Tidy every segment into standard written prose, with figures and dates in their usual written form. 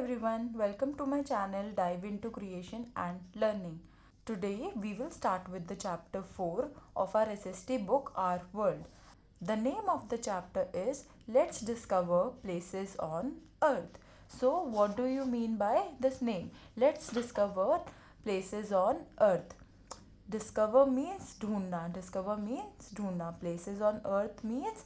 everyone, welcome to my channel Dive into Creation and Learning. Today we will start with the chapter 4 of our SST book Our World. The name of the chapter is Let's Discover Places on Earth. So, what do you mean by this name? Let's discover places on Earth. Discover means ढूंढना. Places on Earth means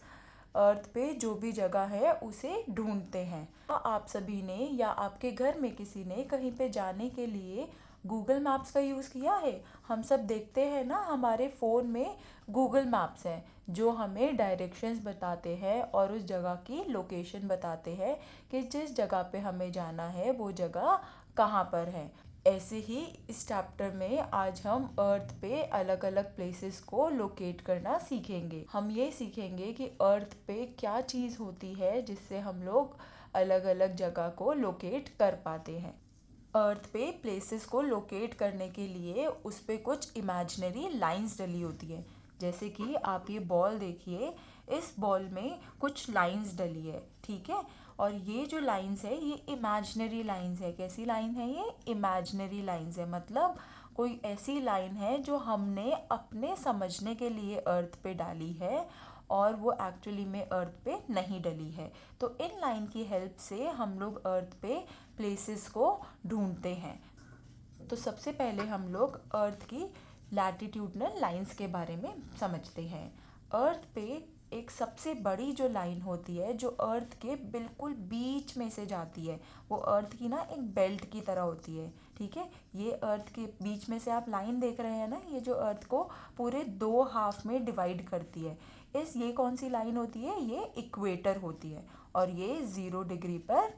अर्थ पे जो भी जगह है उसे ढूंढते हैं. आप सभी ने या आपके घर में किसी ने कहीं पे जाने के लिए गूगल मैप्स का यूज़ किया है. हम सब देखते हैं ना, हमारे फ़ोन में गूगल मैप्स हैं जो हमें डायरेक्शंस बताते हैं और उस जगह की लोकेशन बताते हैं कि जिस जगह पे हमें जाना है वो जगह कहाँ पर है. ऐसे ही इस चैप्टर में आज हम अर्थ पे अलग अलग प्लेसेस को लोकेट करना सीखेंगे. हम ये सीखेंगे कि अर्थ पे क्या चीज़ होती है जिससे हम लोग अलग अलग जगह को लोकेट कर पाते हैं. अर्थ पे प्लेसेस को लोकेट करने के लिए उस पे कुछ इमेजिनरी लाइंस डली होती है. जैसे कि आप ये बॉल देखिए, इस बॉल में कुछ लाइंस डली है, ठीक है. और ये जो लाइंस है ये इमेजिनरी लाइंस है. कैसी लाइन है ये? इमेजिनरी लाइंस है. मतलब कोई ऐसी लाइन है जो हमने अपने समझने के लिए अर्थ पे डाली है और वो एक्चुअली में अर्थ पे नहीं डली है. तो इन लाइन की हेल्प से हम लोग अर्थ पे प्लेसेस को ढूंढते हैं. तो सबसे पहले हम लोग अर्थ की लैटिट्यूडनल लाइंस के बारे में समझते हैं. अर्थ पे एक सबसे बड़ी जो लाइन होती है जो अर्थ के बिल्कुल बीच में से जाती है, वो अर्थ की ना एक बेल्ट की तरह होती है, ठीक है. ये अर्थ के बीच में से आप लाइन देख रहे हैं ना, ये जो अर्थ को पूरे दो हाफ में डिवाइड करती है. ये कौन सी लाइन होती है? ये इक्वेटर होती है और ये 0 डिग्री पर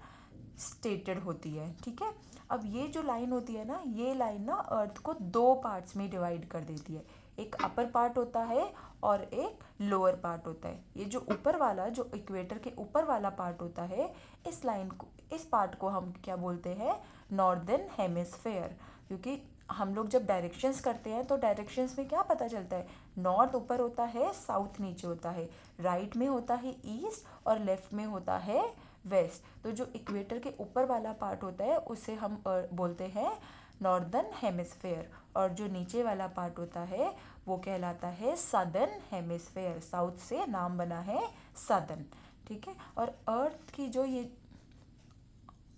स्टेटेड होती है, ठीक है. अब ये जो लाइन होती है ना, ये लाइन ना अर्थ को दो पार्ट्स में डिवाइड कर देती है. एक अपर पार्ट होता है और एक लोअर पार्ट होता है. ये जो ऊपर वाला, जो इक्वेटर के ऊपर वाला पार्ट होता है, इस पार्ट को हम क्या बोलते हैं? Northern hemisphere. क्योंकि हम लोग जब डायरेक्शंस करते हैं तो डायरेक्शंस में क्या पता चलता है? नॉर्थ ऊपर होता है, साउथ नीचे होता है, राइट में होता है ईस्ट और लेफ्ट में होता है वेस्ट. तो जो इक्वेटर के ऊपर वाला पार्ट होता है उसे हम बोलते हैं नॉर्दर्न हेमिस्फेयर, और जो नीचे वाला पार्ट होता है वो कहलाता है सदर्न हेमिस्फेयर. साउथ से नाम बना है सदर्न, ठीक है.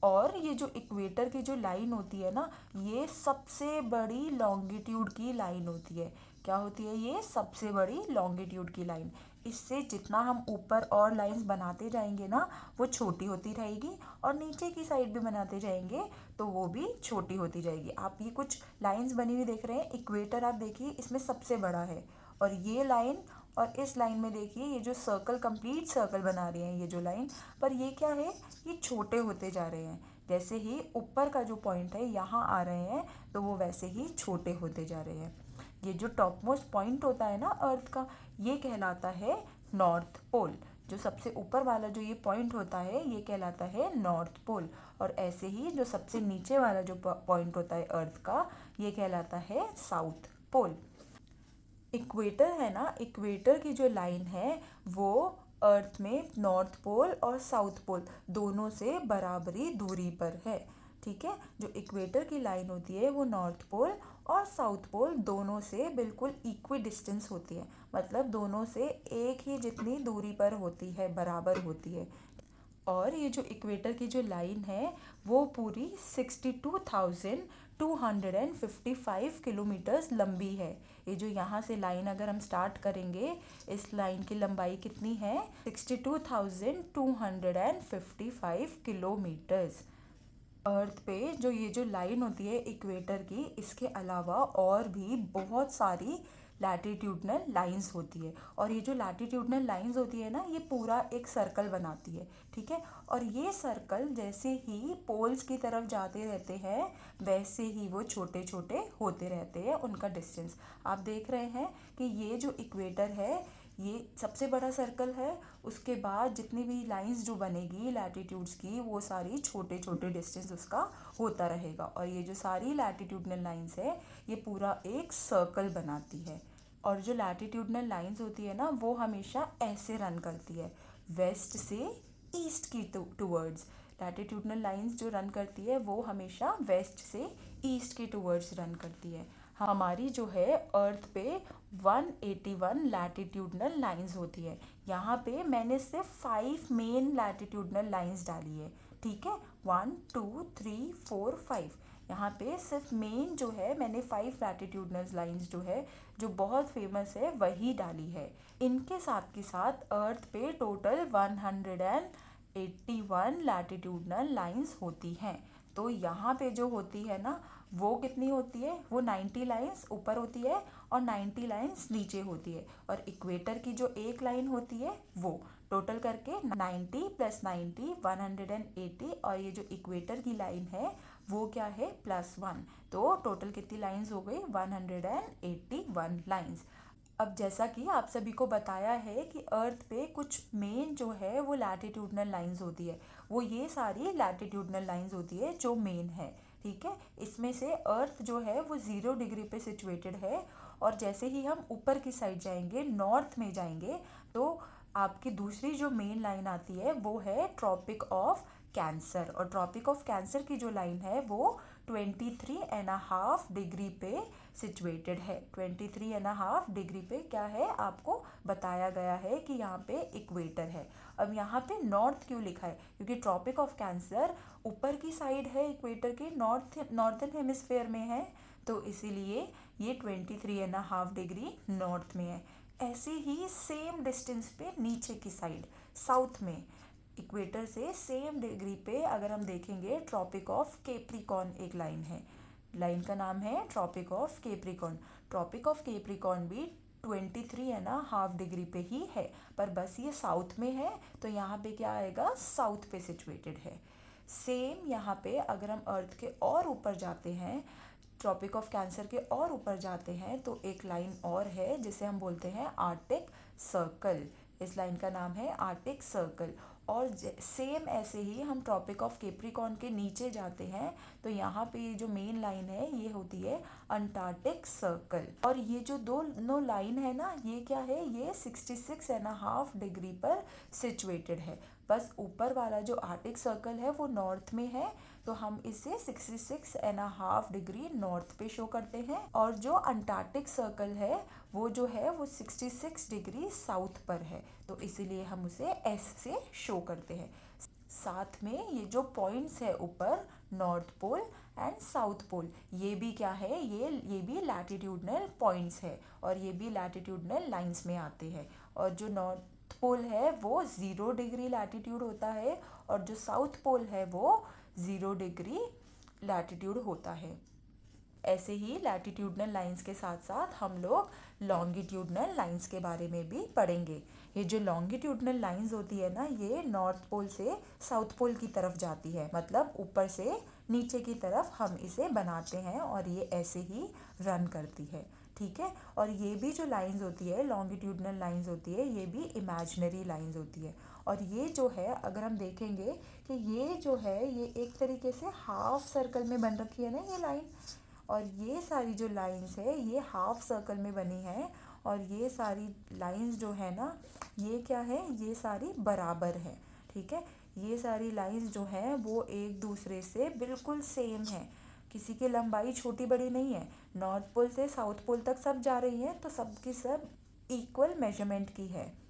और ये जो इक्वेटर की जो लाइन होती है ना, ये सबसे बड़ी लॉन्गिट्यूड की लाइन होती है. क्या होती है ये? सबसे बड़ी लॉन्गिट्यूड की लाइन. इससे जितना हम ऊपर और लाइंस बनाते जाएंगे ना, वो छोटी होती रहेगी, और नीचे की साइड भी बनाते जाएंगे तो वो भी छोटी होती जाएगी. आप ये कुछ लाइंस बनी हुई देख रहे हैं. इक्वेटर आप देखिए, इसमें सबसे बड़ा है, और ये लाइन और इस लाइन में देखिए ये जो सर्कल, कंप्लीट सर्कल बना रहे हैं ये जो लाइन, पर ये क्या है? ये छोटे होते जा रहे हैं. जैसे ही ऊपर का जो पॉइंट है यहाँ आ रहे हैं तो वो वैसे ही छोटे होते जा रहे हैं. ये जो टॉप मोस्ट पॉइंट होता है ना अर्थ का, ये कहलाता है नॉर्थ पोल. जो सबसे ऊपर वाला जो ये पॉइंट होता है ये कहलाता है नॉर्थ पोल, और ऐसे ही जो सबसे नीचे वाला जो पॉइंट होता है अर्थ का, ये कहलाता है साउथ पोल. इक्वेटर है ना, इक्वेटर की जो लाइन है वो अर्थ में नॉर्थ पोल और साउथ पोल दोनों से बराबरी दूरी पर है, ठीक है. जो इक्वेटर की लाइन होती है वो नॉर्थ पोल और साउथ पोल दोनों से बिल्कुल इक्वी डिस्टेंस होती है. मतलब दोनों से एक ही जितनी दूरी पर होती है, बराबर होती है. और ये जो इक्वेटर की जो लाइन है वो पूरी 62,255 किलोमीटर्स लंबी है. ये जो यहाँ से लाइन अगर हम स्टार्ट करेंगे, इस लाइन की लंबाई कितनी है? 62,255 किलोमीटर्स. अर्थ पे जो लाइन होती है इक्वेटर की, इसके अलावा और भी बहुत सारी लैटिट्यूडनल लाइंस होती है. और ये जो लैटिट्यूडनल लाइंस होती है ना, ये पूरा एक सर्कल बनाती है, ठीक है. और ये सर्कल जैसे ही पोल्स की तरफ जाते रहते हैं वैसे ही वो छोटे छोटे होते रहते हैं, उनका डिस्टेंस. आप देख रहे हैं कि ये जो इक्वेटर है ये सबसे बड़ा सर्कल है. उसके बाद जितनी भी लाइंस जो बनेगी लैटिट्यूड्स की, वो सारी छोटे छोटे डिस्टेंस उसका होता रहेगा. और ये जो सारी लैटिट्यूडनल लाइंस है ये पूरा एक सर्कल बनाती है. और जो लैटिट्यूडनल लाइंस होती है ना, वो हमेशा ऐसे रन करती है, वेस्ट से ईस्ट की टूवर्ड्स. लैटिट्यूडनल लाइंस जो रन करती है वो हमेशा वेस्ट से ईस्ट के टूवर्ड्स रन करती है। हमारी जो है अर्थ पे 181 लैटिट्यूडनल लाइंस होती है। यहाँ पे मैंने सिर्फ 5 मेन लैटिट्यूडनल लाइंस डाली है, ठीक है, 1 2 3 4 5। यहाँ पे सिर्फ मेन जो है मैंने 5 लैटिट्यूडनल लाइंस जो है जो बहुत फेमस है वही डाली है। इनके साथ के साथ अर्थ पे टोटल 181 लैटिट्यूडनल लाइंस होती हैं। तो यहाँ पे जो होती है ना वो कितनी होती है, वो 90 लाइंस ऊपर होती है और 90 लाइंस नीचे होती है। और इक्वेटर की जो एक लाइन होती है वो टोटल करके 90 + 90 180, और ये जो इक्वेटर की लाइन है वो क्या है +1। तो टोटल कितनी लाइंस हो गई 181 लाइंस। अब जैसा कि आप सभी को बताया है कि अर्थ पे कुछ मेन जो है वो लैटिट्यूडनल लाइंस होती है, वो ये सारी लैटिट्यूडनल लाइंस होती है जो मेन है, ठीक है। इसमें से अर्थ जो है वो 0 डिग्री पे सिचुएटेड है, और जैसे ही हम ऊपर की साइड जाएंगे, नॉर्थ में जाएंगे, तो आपकी दूसरी जो मेन लाइन आती है वो है ट्रॉपिक ऑफ कैंसर। और ट्रॉपिक ऑफ कैंसर की जो लाइन है वो 23.5 डिग्री पे सिचुएटेड है। 23.5 डिग्री पे क्या है आपको बताया गया है कि यहाँ पे इक्वेटर है। अब यहाँ पे नॉर्थ क्यों लिखा है, क्योंकि ट्रॉपिक ऑफ कैंसर ऊपर की साइड है इक्वेटर के, नॉर्थन हेमिस्फेयर में है, तो इसीलिए ये 23.5 डिग्री नॉर्थ में है। ऐसे ही सेम डिस्टेंस पे नीचे की साइड साउथ में इक्वेटर से सेम डिग्री पे अगर हम देखेंगे, ट्रॉपिक ऑफ कैप्रिकॉर्न एक लाइन है, लाइन का नाम है tropic of Capricorn. Tropic of Capricorn भी 23.5 डिग्री पे ही है, पर बस ये साउथ में है, तो यहाँ पे क्या आएगा, साउथ पे सिचुएटेड है। सेम यहाँ पे अगर हम अर्थ के और ऊपर जाते हैं, ट्रॉपिक ऑफ कैंसर के और ऊपर जाते हैं, तो एक लाइन और है जिसे हम बोलते हैं आर्टिक सर्कल। इस लाइन का नाम है आर्टिक सर्कल। और सेम ऐसे ही हम ट्रॉपिक ऑफ कैप्रिकॉर्न के नीचे जाते हैं, तो यहाँ पे ये जो मेन लाइन है ये होती है अंटार्कटिक सर्कल। और ये जो दोनों लाइन है ना, ये क्या है, ये 66.5 डिग्री पर सिचुएटेड है। बस ऊपर वाला जो आर्टिक सर्कल है वो नॉर्थ में है, तो हम इसे 66.5 डिग्री नॉर्थ पे शो करते हैं। और जो अंटार्कटिक सर्कल है वो जो है वो 66 डिग्री साउथ पर है, तो इसीलिए हम उसे एस से शो करते हैं। साथ में ये जो पॉइंट्स है ऊपर, north pole and south pole, ये भी क्या है, ये भी लैटिट्यूडनल पॉइंट्स है, और ये भी लैटिट्यूडनल लाइंस में आते हैं। और जो नॉर्थ पोल है वो 0 डिग्री लैटिट्यूड होता है, और जो साउथ पोल है वो 0 डिग्री लैटिट्यूड होता है। ऐसे ही लैटिट्यूडनल लाइंस के साथ साथ हम लोग लॉन्गिट्यूडनल लाइंस के बारे में भी पढ़ेंगे। ये जो लॉन्गिट्यूडनल लाइंस होती है ना, ये नॉर्थ पोल से साउथ पोल की तरफ जाती है, मतलब ऊपर से नीचे की तरफ हम इसे बनाते हैं, और ये ऐसे ही रन करती है, ठीक है। और ये भी जो लाइंस होती है, लॉन्गिट्यूडनल लाइंस होती है, ये भी इमेजिनरी लाइंस होती है। और ये जो है अगर हम देखेंगे कि ये जो है ये एक तरीके से हाफ सर्कल में बन रखी है ना ये लाइन, और ये सारी जो लाइंस है ये हाफ सर्कल में बनी है, और ये सारी लाइंस जो है ना ये क्या है, ये सारी बराबर है, ठीक है। ये सारी लाइंस जो हैं वो एक दूसरे से बिल्कुल सेम है, किसी की लंबाई छोटी बड़ी नहीं है। नॉर्थ पोल से साउथ पोल तक सब जा रही हैं, तो सब की सब इक्वल मेजरमेंट की है।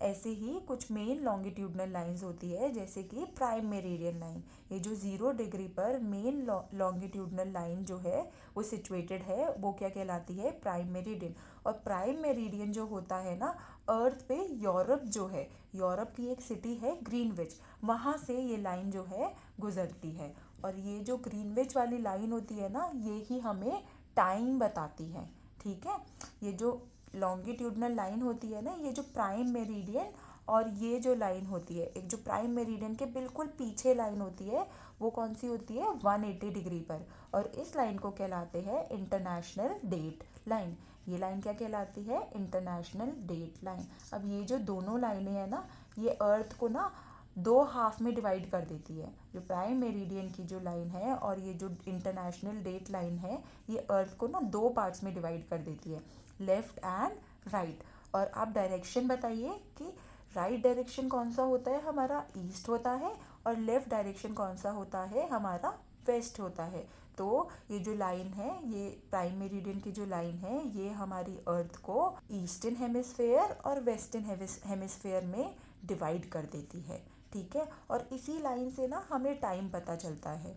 ऐसे ही कुछ मेन लॉन्गिट्यूडनल लाइंस होती है, जैसे कि प्राइम मेरिडियन लाइन। ये जो 0 डिग्री पर मेन लॉन्गिट्यूडनल लाइन जो है वो सिचुएटेड है, वो क्या कहलाती है, प्राइम मेरिडियन। और प्राइम मेरिडियन जो होता है ना, अर्थ पे यूरोप जो है, यूरोप की एक सिटी है ग्रीनविच, वहाँ से ये लाइन जो है गुजरती है। और ये जो ग्रीनविच वाली लाइन होती है ना, ये ही हमें टाइम बताती है, ठीक है। ये जो लॉन्गिट्यूडनल लाइन होती है ना, ये जो प्राइम मेरिडियन, और ये जो लाइन होती है, एक जो प्राइम मेरिडियन के बिल्कुल पीछे लाइन होती है, वो कौन सी होती है, 180 डिग्री पर, और इस लाइन को कहलाते हैं इंटरनेशनल डेट लाइन। ये लाइन क्या कहलाती है, इंटरनेशनल डेट लाइन। अब ये जो दोनों लाइनें हैं ना, ये अर्थ को ना 2 हाफ में डिवाइड कर देती है। जो प्राइम मेरिडियन की जो लाइन है और ये जो इंटरनेशनल डेट लाइन है, ये अर्थ को ना 2 पार्ट्स में डिवाइड कर देती है, लेफ्ट एंड राइट। और आप डायरेक्शन बताइए कि राइट डायरेक्शन कौन सा होता है हमारा, ईस्ट होता है, और लेफ़्ट डायरेक्शन कौन सा होता है, हमारा वेस्ट होता है। तो ये जो लाइन है, ये प्राइम मेरिडियन की जो लाइन है, ये हमारी अर्थ को ईस्टर्न हेमिस्फेयर और वेस्टर्न हेमिस्फेयर में डिवाइड कर देती है, ठीक है। और इसी लाइन से ना हमें टाइम पता चलता है।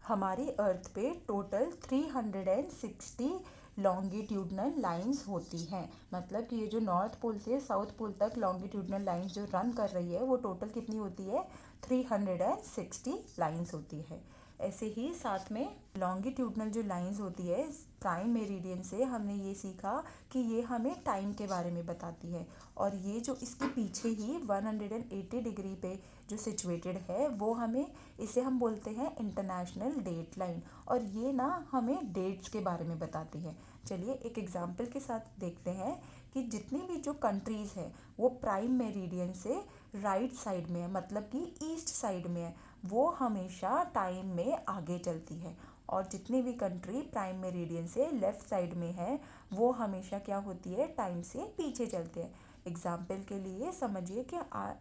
हमारी अर्थ पे टोटल 360 लॉन्गिट्यूडनल लाइंस होती हैं। मतलब कि ये जो नॉर्थ पोल से साउथ पोल तक लॉन्गिट्यूडनल लाइंस जो रन कर रही है वो टोटल कितनी होती है, 360 लाइंस होती है। ऐसे ही साथ में लॉन्गिट्यूडनल जो लाइंस होती है प्राइम मेरिडियन से हमने ये सीखा कि ये हमें टाइम के बारे में बताती है। और ये जो इसके पीछे ही 180 डिग्री पे जो सिचुएटेड है वो हमें, इसे हम बोलते हैं इंटरनेशनल डेट लाइन। और ये ना हमें डेट्स के बारे में बताती है। चलिए एक एग्जांपल के साथ देखते हैं कि जितनी भी जो कंट्रीज़ है वो प्राइम मेरिडियन से राइट साइड में है, मतलब कि ईस्ट साइड में है, वो हमेशा टाइम में आगे चलती है। और जितनी भी कंट्री प्राइम मेरिडियन से लेफ़्ट साइड में है वो हमेशा क्या होती है, टाइम से पीछे चलते हैं। एग्जाम्पल के लिए समझिए कि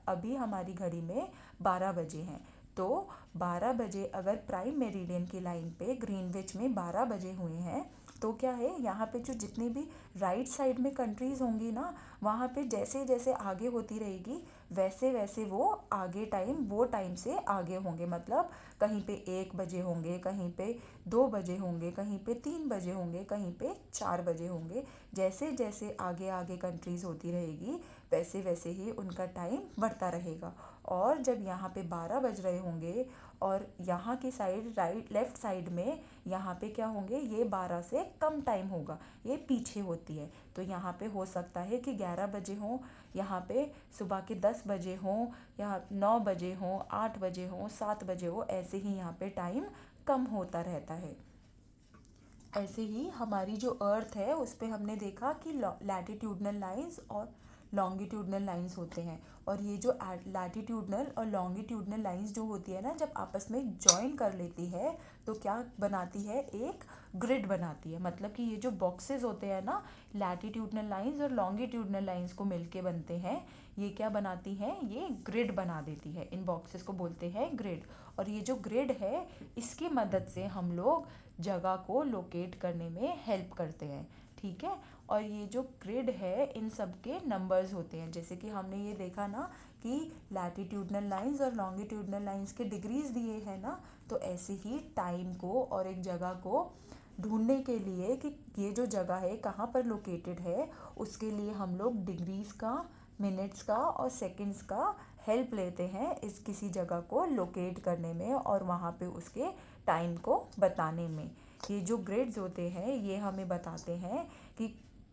अभी हमारी घड़ी में 12 बजे हैं। तो 12 बजे अगर प्राइम मेरिडियन की लाइन पे ग्रीनविच में 12 बजे हुए हैं तो क्या है, यहाँ पे जो जितनी भी राइट साइड में कंट्रीज़ होंगी ना, वहाँ पे जैसे जैसे आगे होती रहेगी वैसे वैसे वो आगे वो टाइम से आगे होंगे। मतलब कहीं पे 1 बजे होंगे, कहीं पे 2 बजे होंगे, कहीं पे 3 बजे होंगे, कहीं पे 4 बजे होंगे। जैसे जैसे आगे आगे कंट्रीज़ होती रहेगी वैसे वैसे ही उनका टाइम बढ़ता रहेगा। और जब यहाँ पे 12 बज रहे होंगे और यहाँ की साइड लेफ़्ट साइड में यहाँ पे क्या होंगे, ये 12 से कम टाइम होगा, ये पीछे होती है। तो यहाँ पे हो सकता है कि 11 बजे हों, यहाँ पे सुबह के 10 बजे हों, यहाँ 9 बजे हों, 8 बजे हों, 7 बजे हो, ऐसे ही यहाँ पे टाइम कम होता रहता है। ऐसे ही हमारी जो अर्थ है उस पे हमने देखा कि लैटिट्यूडनल लाइंस और लॉन्गिट्यूडनल लाइंस होते हैं। और ये जो लैटिट्यूडनल और लॉन्गिट्यूडनल लाइंस जो होती है ना, जब आपस में जॉइन कर लेती है तो क्या बनाती है, एक ग्रिड बनाती है। मतलब कि ये जो बॉक्सेस होते हैं ना, लैटिट्यूडनल लाइंस और लॉन्गिट्यूडनल लाइंस को मिलके बनते हैं, ये क्या बनाती हैं, ये ग्रिड बना देती है। इन बॉक्सेस को बोलते हैं ग्रिड। और ये जो ग्रिड है इसकी मदद से हम लोग जगह को लोकेट करने में हेल्प करते हैं, ठीक है। और ये जो ग्रिड है इन सब के नंबर्स होते हैं। जैसे कि हमने ये देखा ना कि लैटिट्यूडनल लाइंस और लॉन्गिट्यूडनल लाइंस के डिग्रीज दिए हैं ना, तो ऐसे ही टाइम को और एक जगह को ढूंढने के लिए कि ये जो जगह है कहाँ पर लोकेटेड है, उसके लिए हम लोग डिग्रीज का, मिनट्स का और सेकंड्स का हेल्प लेते हैं इस किसी जगह को लोकेट करने में और वहाँ पे उसके टाइम को बताने में। ये जो ग्रिड्स होते हैं ये हमें बताते हैं कि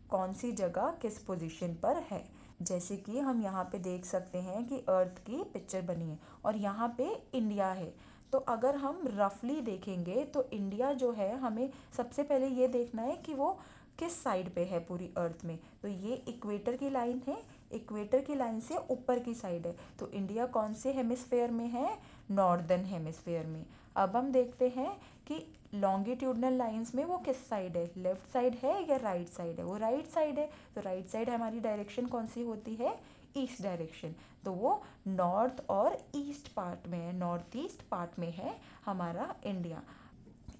कौन सी जगह किस पोजीशन पर है। जैसे कि हम यहाँ पे देख सकते हैं कि अर्थ की पिक्चर बनी है और यहाँ पे इंडिया है। तो अगर हम रफली देखेंगे तो इंडिया जो है, हमें सबसे पहले ये देखना है कि वो किस साइड पे है पूरी अर्थ में। तो ये इक्वेटर की लाइन है, इक्वेटर की लाइन से ऊपर की साइड है। तो इंडिया कौन से हेमिस्फेयर में है, नॉर्दर्न हेमिस्फेयर में। अब हम देखते हैं कि लॉन्गिट्यूडनल लाइंस में वो किस साइड है, लेफ्ट साइड है या राइट साइड है। वो राइट साइड है। तो राइट साइड हमारी डायरेक्शन कौन सी होती है, ईस्ट डायरेक्शन। तो वो नॉर्थ और ईस्ट पार्ट में है, नॉर्थ ईस्ट पार्ट में है हमारा इंडिया।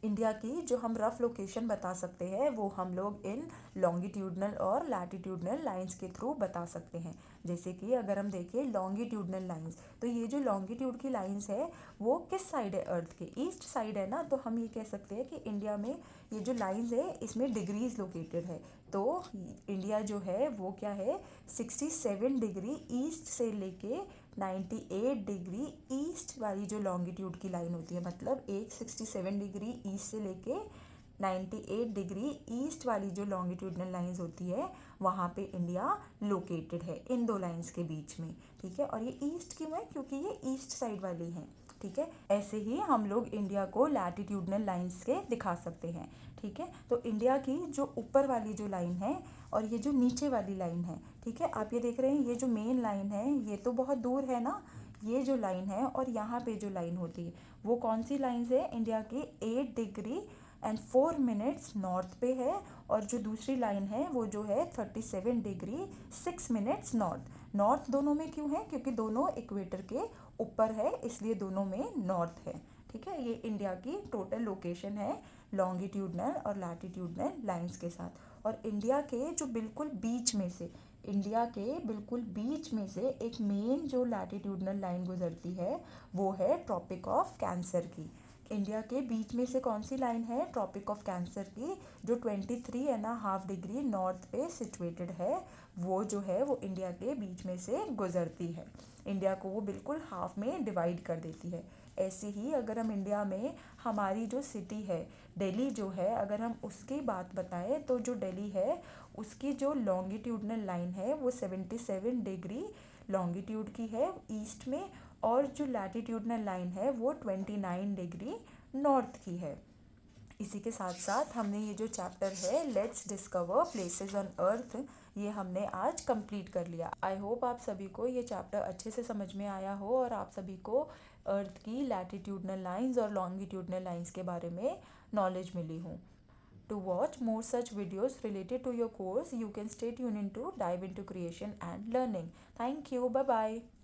इंडिया की जो हम रफ लोकेशन बता सकते हैं वो हम लोग इन लॉन्गिट्यूडनल और लैटिट्यूडनल लाइंस के थ्रू बता सकते हैं। जैसे कि अगर हम देखें लॉन्गिट्यूडनल लाइंस, तो ये जो लॉन्गिट्यूड की लाइंस है वो किस साइड है, अर्थ के ईस्ट साइड है ना। तो हम ये कह सकते हैं कि इंडिया में ये जो लाइंस है इसमें डिग्रीज लोकेटेड है। तो इंडिया जो है वो क्या है, 67 डिग्री ईस्ट से लेके 98 डिग्री ईस्ट वाली जो लॉन्गिट्यूड की लाइन होती है, मतलब एक 67 डिग्री ईस्ट से लेके 98 डिग्री ईस्ट वाली जो लॉन्गिट्यूडनल लाइंस होती है वहाँ पे इंडिया लोकेटेड है, इन दो लाइंस के बीच में, ठीक है। और ये ईस्ट क्यों है, क्योंकि ये ईस्ट साइड वाली हैं, ठीक है। ऐसे ही हम लोग इंडिया को लैटिट्यूडनल लाइंस के दिखा सकते हैं, ठीक है। तो इंडिया की जो ऊपर वाली जो लाइन है और ये जो नीचे वाली लाइन है, ठीक है, आप ये देख रहे हैं, ये जो मेन लाइन है ये तो बहुत दूर है ना, ये जो लाइन है और यहाँ पे जो लाइन होती है वो कौन सी लाइन है, इंडिया की 8 डिग्री एंड 4 मिनट्स नॉर्थ पे है। और जो दूसरी लाइन है वो जो है 37 डिग्री 6 मिनट्स नॉर्थ। नॉर्थ दोनों में क्यों है, क्योंकि दोनों इक्वेटर के ऊपर है इसलिए दोनों में नॉर्थ है। ठीक है, ये इंडिया की टोटल लोकेशन है लॉन्गिट्यूडनल और लैटिट्यूडनल लाइंस के साथ। और इंडिया के जो बिल्कुल बीच में से, इंडिया के बिल्कुल बीच में से एक मेन जो लैटिट्यूडनल लाइन गुजरती है वो है ट्रॉपिक ऑफ कैंसर की। इंडिया के बीच में से कौन सी लाइन है? ट्रॉपिक ऑफ कैंसर की, जो 23.5 डिग्री नॉर्थ पे सिचुएटेड है। वो जो है वो इंडिया के बीच में से गुजरती है। इंडिया को वो बिल्कुल हाफ में डिवाइड कर देती है। ऐसे ही अगर हम इंडिया में हमारी जो सिटी है दिल्ली जो है, अगर हम उसकी बात बताएं तो जो दिल्ली है उसकी जो लॉन्गिट्यूडनल लाइन है वो 77 डिग्री लॉन्गिट्यूड की है ईस्ट में, और जो लैटिट्यूडनल लाइन है वो 29 डिग्री नॉर्थ की है। इसी के साथ साथ हमने ये जो चैप्टर है let's discover places on earth, ये हमने आज कंप्लीट कर लिया। आई होप आप सभी को ये चैप्टर अच्छे से समझ में आया हो और आप सभी को अर्थ की लैटिट्यूडनल लाइंस और लॉन्गिट्यूडनल लाइंस के बारे में नॉलेज मिली हो। To watch more such videos related to your course, you can stay tuned into Dive into Creation and Learning. Thank you. Bye bye.